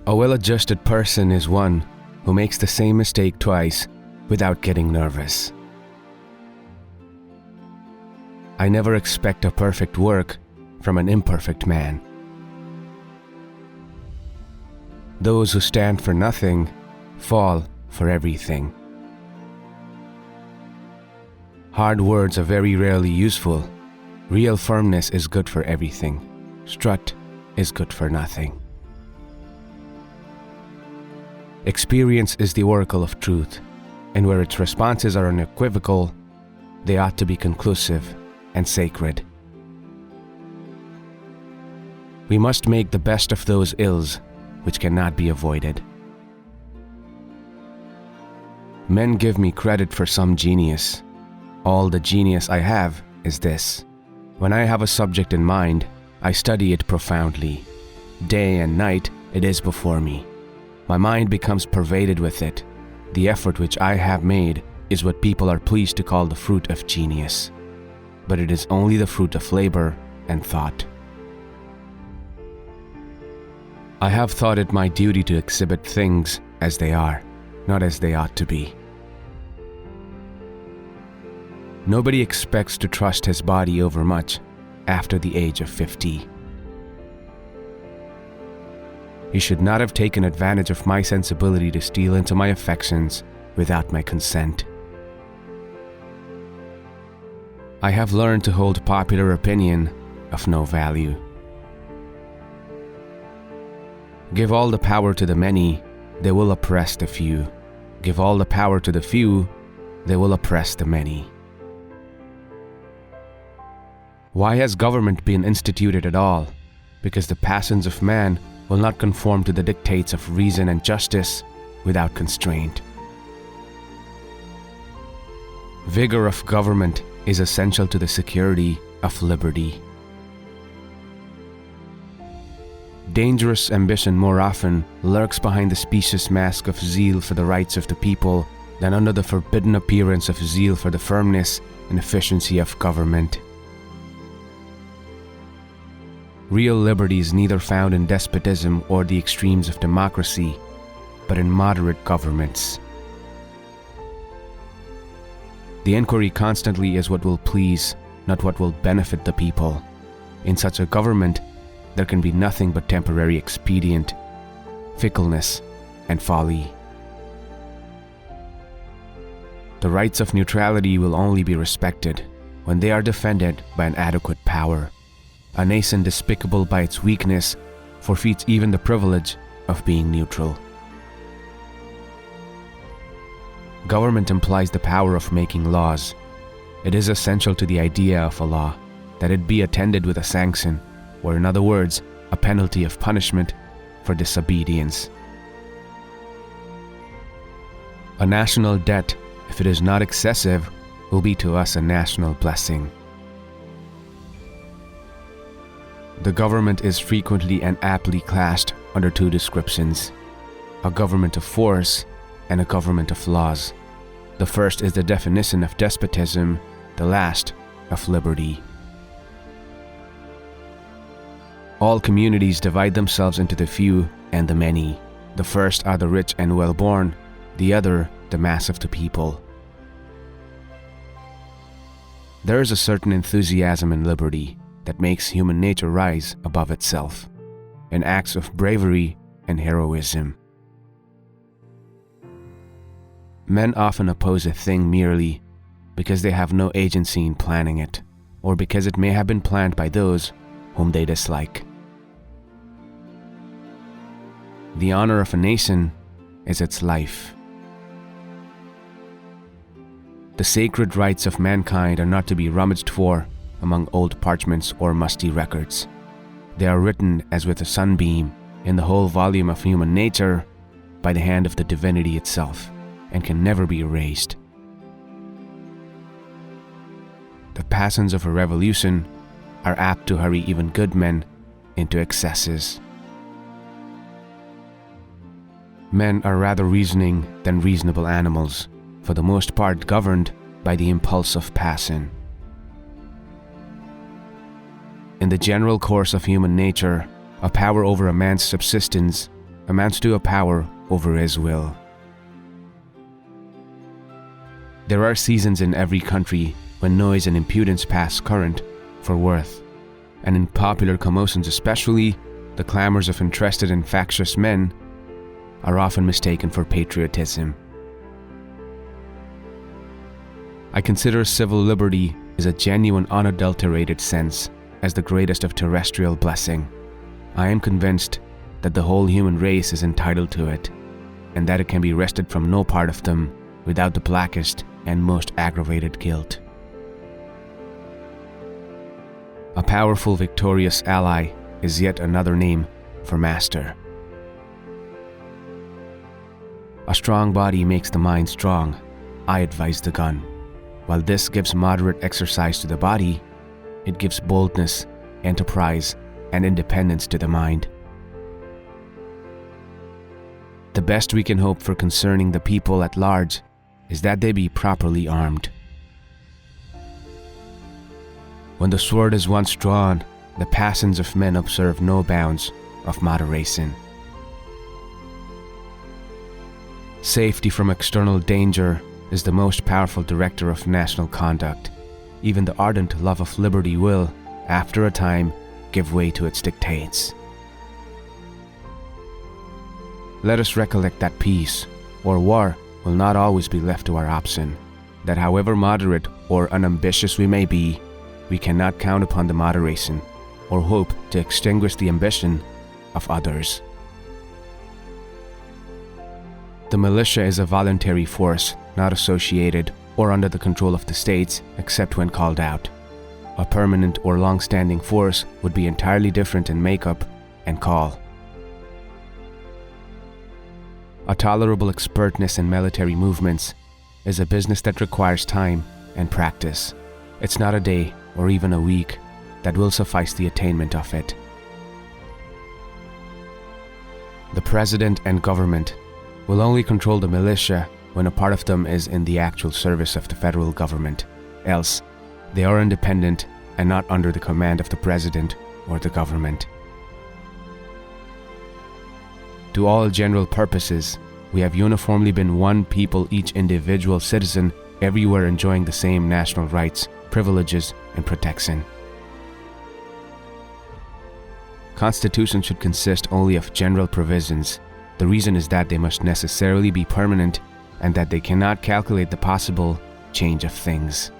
A well-adjusted person is one who makes the same mistake twice without getting nervous. I never expect a perfect work from an imperfect man. Those who stand for nothing fall for everything. Hard words are very rarely useful. Real firmness is good for everything. Strut is good for nothing. Experience is the oracle of truth, and where its responses are unequivocal, they ought to be conclusive and sacred. We must make the best of those ills which cannot be avoided. Men give me credit for some genius. All the genius I have is this: when I have a subject in mind, I study it profoundly. Day and night it is before me. My mind becomes pervaded with it. The effort which I have made is what people are pleased to call the fruit of genius. But it is only the fruit of labor and thought. I have thought it my duty to exhibit things as they are, not as they ought to be. Nobody expects to trust his body overmuch after the age of 50. You should not have taken advantage of my sensibility to steal into my affections without my consent. I have learned to hold popular opinion of no value. Give all the power to the many, they will oppress the few. Give all the power to the few, they will oppress the many. Why has government been instituted at all? Because the passions of man will not conform to the dictates of reason and justice without constraint. Vigor of government is essential to the security of liberty. Dangerous ambition more often lurks behind the specious mask of zeal for the rights of the people than under the forbidden appearance of zeal for the firmness and efficiency of government. Real liberty is neither found in despotism or the extremes of democracy, but in moderate governments. The inquiry constantly is what will please, not what will benefit the people. In such a government, there can be nothing but temporary expedient, fickleness, and folly. The rights of neutrality will only be respected when they are defended by an adequate power. A nation despicable by its weakness forfeits even the privilege of being neutral. Government implies the power of making laws. It is essential to the idea of a law that it be attended with a sanction, or in other words, a penalty of punishment for disobedience. A national debt, if it is not excessive, will be to us a national blessing. The government is frequently and aptly classed under two descriptions: a government of force and a government of laws. The first is the definition of despotism, the last of liberty. All communities divide themselves into the few and the many. The first are the rich and well-born, the other the mass of the people. There is a certain enthusiasm in liberty that makes human nature rise above itself, in acts of bravery and heroism. Men often oppose a thing merely because they have no agency in planning it, or because it may have been planned by those whom they dislike. The honor of a nation is its life. The sacred rights of mankind are not to be rummaged for among old parchments or musty records. They are written as with a sunbeam in the whole volume of human nature by the hand of the divinity itself, and can never be erased. The passions of a revolution are apt to hurry even good men into excesses. Men are rather reasoning than reasonable animals, for the most part governed by the impulse of passion. In the general course of human nature, a power over a man's subsistence, amounts to a power over his will. There are seasons in every country when noise and impudence pass current for worth, and in popular commotions especially, the clamors of interested and factious men are often mistaken for patriotism. I consider civil liberty is a genuine, unadulterated sense as the greatest of terrestrial blessing. I am convinced that the whole human race is entitled to it, and that it can be wrested from no part of them without the blackest and most aggravated guilt. A powerful, victorious ally is yet another name for master. A strong body makes the mind strong, I advise the gun. While this gives moderate exercise to the body, it gives boldness, enterprise, and independence to the mind. The best we can hope for concerning the people at large is that they be properly armed. When the sword is once drawn, the passions of men observe no bounds of moderation. Safety from external danger is the most powerful director of national conduct. Even the ardent love of liberty will, after a time, give way to its dictates. Let us recollect that peace or war will not always be left to our option, that however moderate or unambitious we may be, we cannot count upon the moderation or hope to extinguish the ambition of others. The militia is a voluntary force, not associated or under the control of the states except when called out. A permanent or long-standing force would be entirely different in makeup and call. A tolerable expertness in military movements is a business that requires time and practice. It's not a day or even a week that will suffice the attainment of it. The president and government will only control the militia when a part of them is in the actual service of the federal government. Else, they are independent and not under the command of the president or the government. To all general purposes, we have uniformly been one people, each individual citizen, everywhere enjoying the same national rights, privileges, and protection. Constitutions should consist only of general provisions. The reason is that they must necessarily be permanent and that they cannot calculate the possible change of things.